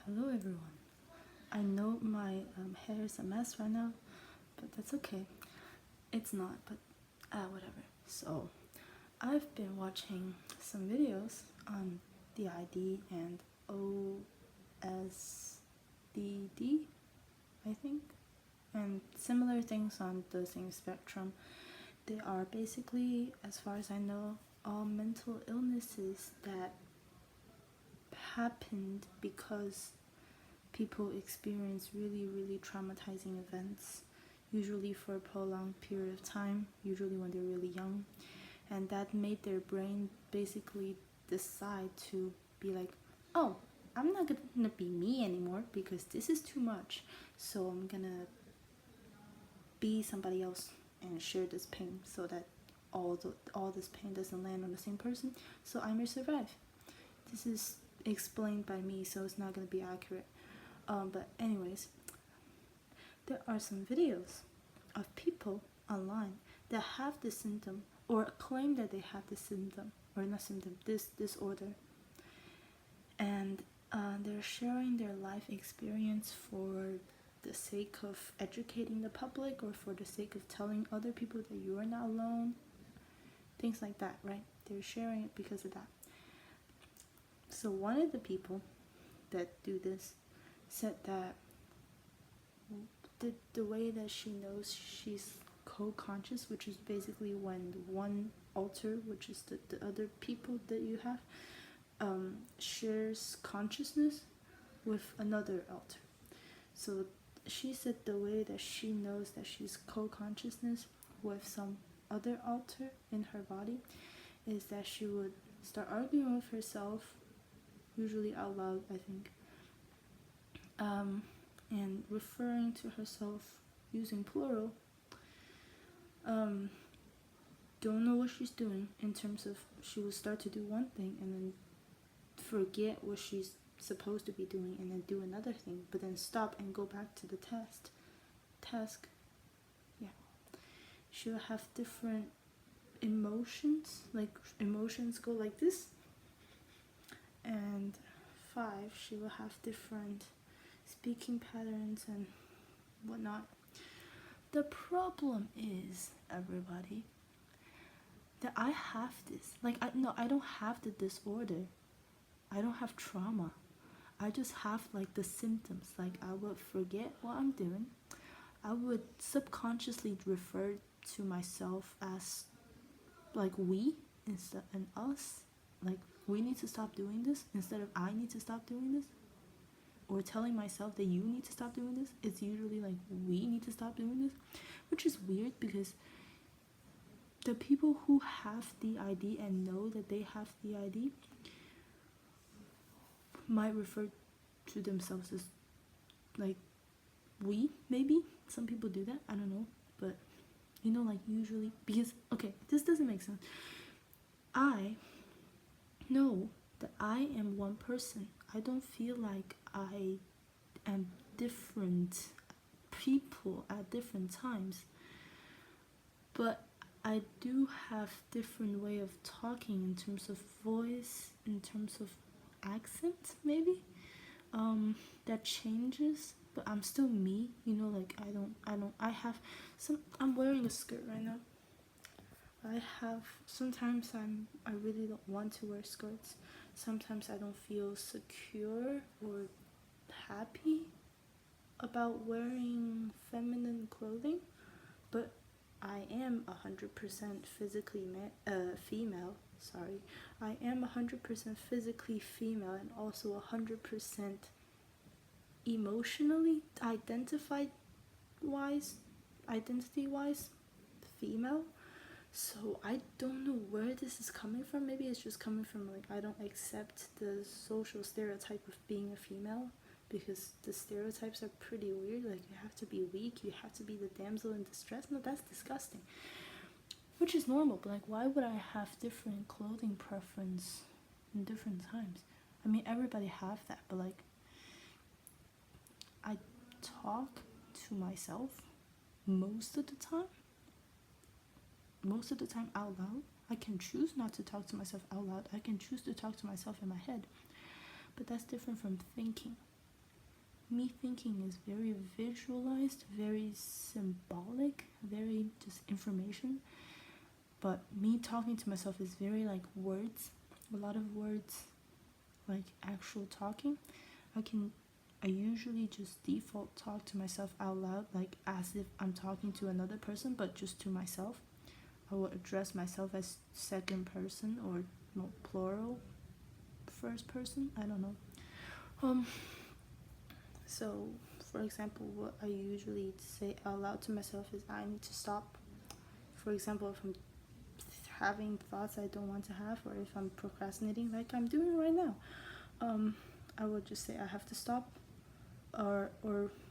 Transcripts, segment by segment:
Hello everyone. I know my hair is a mess right now, but that's okay. It's not, but whatever. So, I've been watching some videos on DID and OSDD, I think, and similar things on the same spectrum. They are basically, as far as I know, all mental illnesses that happened because people experience really traumatizing events, usually for a prolonged period of time, usually when they're really young, and that made their brain basically decide to be like, oh, I'm not gonna be me anymore because this is too much, so I'm gonna be somebody else and share this pain so that all this pain doesn't land on the same person, so I may survive. This is explained by me, so it's not gonna be accurate. But anyways, there are some videos of people online that have this symptom or claim that they have this symptom, or not symptom, this disorder, and they're sharing their life experience for the sake of educating the public or for the sake of telling other people that you are not alone, things like that, right? They're sharing it because of that. So one of the people that do this said that the way that she knows she's co-conscious, which is basically when one alter, which is the other people that you have, shares consciousness with another alter. So she said the way that she knows that she's co-consciousness with some other alter in her body is that she would start arguing with herself, usually out loud, I think, and referring to herself using plural. Don't know what she's doing, in terms of she will start to do one thing and then forget what she's supposed to be doing and then do another thing, but then stop and go back to the task. Yeah, she'll have different emotions, like emotions go like this. And 5, she will have different speaking patterns and whatnot. The problem is, everybody, that I have this. Like, I don't have the disorder. I don't have trauma. I just have like the symptoms. Like, I would forget what I'm doing. I would subconsciously refer to myself as like we instead and us. Like, we need to stop doing this instead of I need to stop doing this. Or telling myself that you need to stop doing this. It's usually like we need to stop doing this, which is weird because the people who have DID and know that they have DID might refer to themselves as like we, maybe. Some people do that, I don't know. But like, usually, because, okay, this doesn't make sense. I know that I am one person. I don't feel like I am different people at different times, but I do have different way of talking in terms of voice, in terms of accent, maybe, that changes, but I'm still me, like, I have I'm wearing a skirt right now. Sometimes I really don't want to wear skirts. Sometimes I don't feel secure or happy about wearing feminine clothing, but I am 100% physically female. Sorry, I am 100% physically female and also 100% emotionally identity-wise female. So I don't know where this is coming from. Maybe it's just coming from, like, I don't accept the social stereotype of being a female, because the stereotypes are pretty weird. Like, you have to be weak, you have to be the damsel in distress. No, that's disgusting. Which is normal, but like, why would I have different clothing preference in different times? I mean, everybody have that, but like, I talk to myself most of the time out loud. I can choose not to talk to myself out loud. I can choose to talk to myself in my head. But that's different from thinking. me thinking is very visualized, very symbolic, very just information. But me talking to myself is very like words, a lot of words, like actual talking. I usually just default talk to myself out loud, like as if I'm talking to another person, but just to myself. I will address myself as second person or no, plural first person. I don't know. So for example, what I usually say out loud to myself is I need to stop. For example, if I'm having thoughts I don't want to have, or if I'm procrastinating like I'm doing right now, I will just say I have to stop, or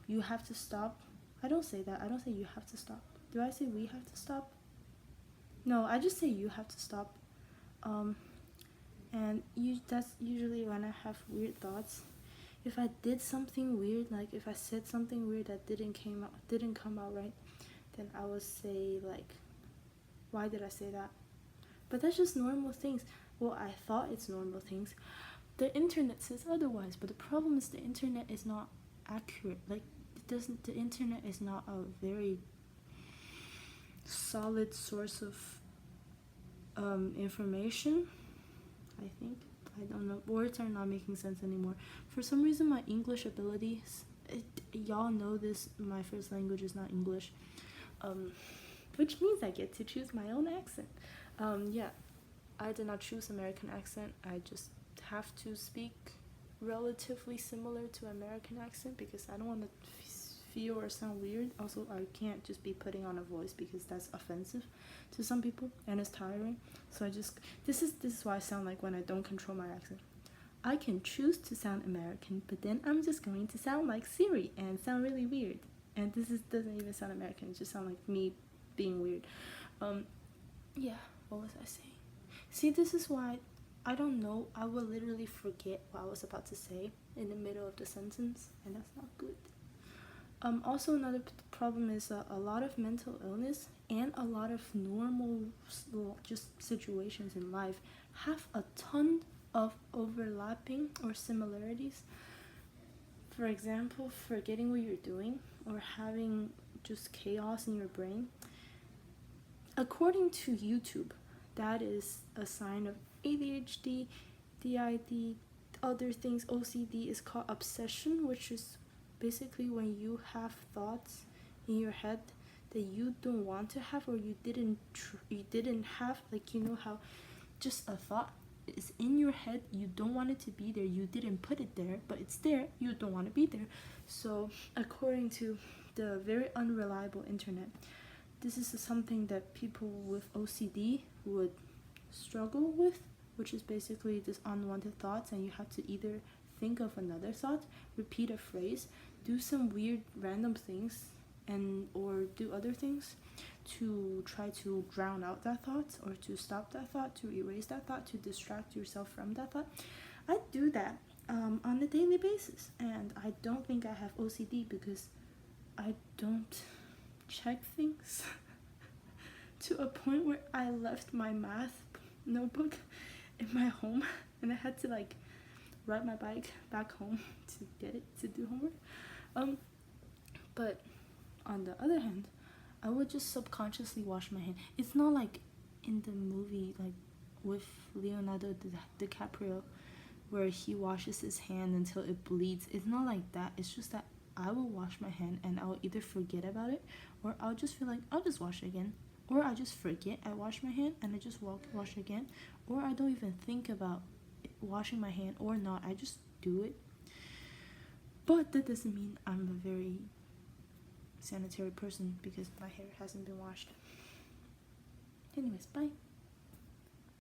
you have to stop. I don't say that. I don't say you have to stop. Do I say we have to stop? No, I just say you have to stop. And that's usually when I have weird thoughts. If I did something weird, like if I said something weird that didn't come out right, then I would say like, why did I say that? But that's just normal things. Well, I thought it's normal things. The internet says otherwise, but the problem is the internet is not accurate. Like the internet is not a very solid source of information, I think. I don't know, words are not making sense anymore. For some reason my English abilities, y'all know this, my first language is not English, which means I get to choose my own accent. Yeah, I did not choose American accent. I just have to speak relatively similar to American accent because I don't want to feel or sound weird. Also, I can't just be putting on a voice because that's offensive to some people and it's tiring. So this is why I sound like when I don't control my accent. I can choose to sound American, but then I'm just going to sound like Siri and sound really weird. And doesn't even sound American. It just sounds like me being weird. Yeah, what was I saying? See, this is why I don't know. I will literally forget what I was about to say in the middle of the sentence, and that's not good. Also, another problem is a lot of mental illness and a lot of normal just situations in life have a ton of overlapping or similarities. For example, forgetting what you're doing or having just chaos in your brain. According to YouTube, that is a sign of ADHD, DID, other things. OCD is called obsession, which is basically when you have thoughts in your head that you don't want to have, or you didn't have, like, you know how just a thought is in your head, you don't want it to be there, you didn't put it there, but it's there, you don't want to be there. So according to the very unreliable internet, this is something that people with OCD would struggle with, which is basically this unwanted thoughts, and you have to either think of another thought, repeat a phrase, do some weird random things, and or do other things to try to drown out that thought, or to stop that thought, to erase that thought, to distract yourself from that thought. I do that on a daily basis, and I don't think I have OCD because I don't check things to a point where I left my math notebook in my home and I had to like ride my bike back home to get it to do homework. But on the other hand, I would just subconsciously wash my hand. It's not like in the movie like with Leonardo DiCaprio where he washes his hand until it bleeds. It's not like that. It's just that I will wash my hand and I will either forget about it, or I'll just feel like I'll just wash it again, or I just forget I wash my hand and I just wash it again, or I don't even think about washing my hand or not. I just do it. But that doesn't mean I'm a very sanitary person because my hair hasn't been washed. Anyways, bye.